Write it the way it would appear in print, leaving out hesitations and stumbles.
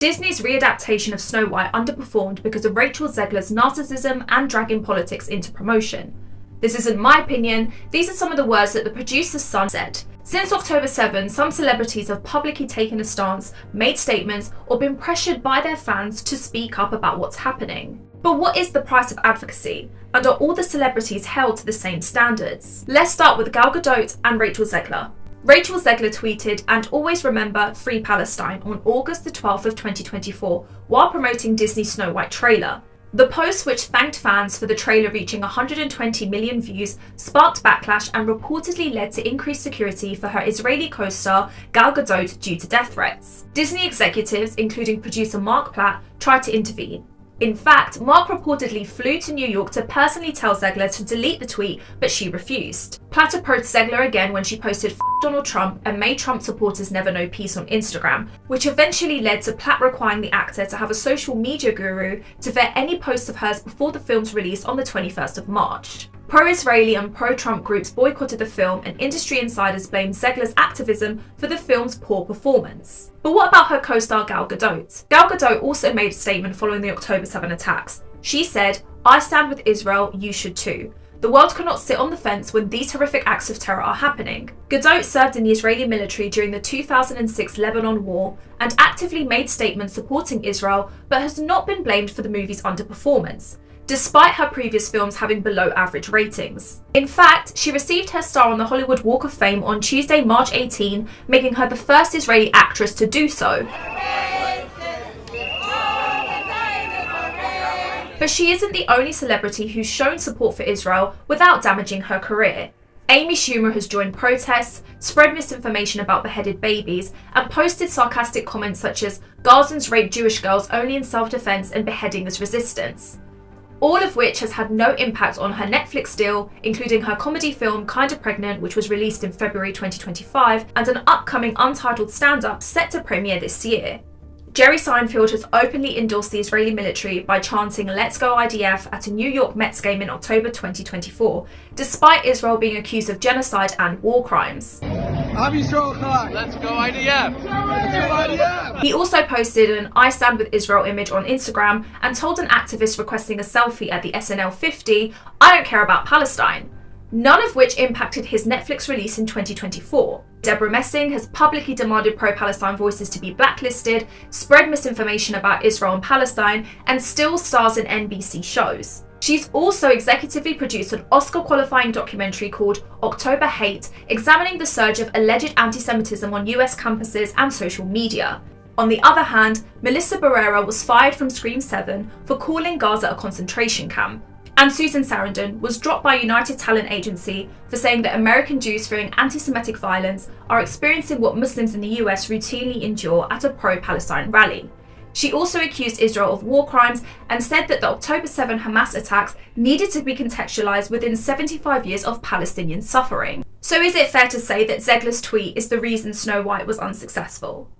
Disney's readaptation of Snow White underperformed because of Rachel Zegler's narcissism and dragging politics into promotion. This isn't my opinion, these are some of the words that the producer's son said. Since October 7, some celebrities have publicly taken a stance, made statements, or been pressured by their fans to speak up about what's happening. But what is the price of advocacy? And are all the celebrities held to the same standards? Let's start with Gal Gadot and Rachel Zegler. Rachel Zegler tweeted, "And always remember Free Palestine," on August the 12th of 2024 while promoting Disney's Snow White trailer. The post, which thanked fans for the trailer reaching 120 million views, sparked backlash and reportedly led to increased security for her Israeli co-star Gal Gadot due to death threats. Disney executives, including producer Mark Platt, tried to intervene. In fact, Mark reportedly flew to New York to personally tell Zegler to delete the tweet, but she refused. Platt approached Zegler again when she posted "F Donald Trump" and "May Trump supporters never know peace" on Instagram, which eventually led to Platt requiring the actor to have a social media guru to vet any posts of hers before the film's release on the 21st of March. Pro-Israeli and pro-Trump groups boycotted the film, and industry insiders blamed Zegler's activism for the film's poor performance. But what about her co-star Gal Gadot? Gal Gadot also made a statement following the October 7 attacks. She said, "I stand with Israel, you should too. The world cannot sit on the fence when these horrific acts of terror are happening." Gadot served in the Israeli military during the 2006 Lebanon war and actively made statements supporting Israel, but has not been blamed for the movie's underperformance, despite her previous films having below average ratings. In fact, she received her star on the Hollywood Walk of Fame on Tuesday, March 18, making her the first Israeli actress to do so. But she isn't the only celebrity who's shown support for Israel without damaging her career. Amy Schumer has joined protests, spread misinformation about beheaded babies, and posted sarcastic comments such as "Gazans rape Jewish girls only in self-defense and beheading as resistance." All of which has had no impact on her Netflix deal, including her comedy film Kinda Pregnant, which was released in February 2025, and an upcoming untitled stand-up set to premiere this year. Jerry Seinfeld has openly endorsed the Israeli military by chanting "Let's go IDF" at a New York Mets game in October 2024, despite Israel being accused of genocide and war crimes. Let's go IDF! He also posted an "I stand with Israel" image on Instagram and told an activist requesting a selfie at the SNL 50, "I don't care about Palestine," none of which impacted his Netflix release in 2024. Deborah Messing has publicly demanded pro-Palestine voices to be blacklisted, spread misinformation about Israel and Palestine, and still stars in NBC shows. She's also executively produced an Oscar-qualifying documentary called October Hate, examining the surge of alleged anti-Semitism on US campuses and social media. On the other hand, Melissa Barrera was fired from Scream 7 for calling Gaza a concentration camp. And Susan Sarandon was dropped by United Talent Agency for saying that American Jews fearing anti-Semitic violence are experiencing what Muslims in the US routinely endure at a pro-Palestine rally. She also accused Israel of war crimes and said that the October 7 Hamas attacks needed to be contextualized within 75 years of Palestinian suffering. So is it fair to say that Zegler's tweet is the reason Snow White was unsuccessful?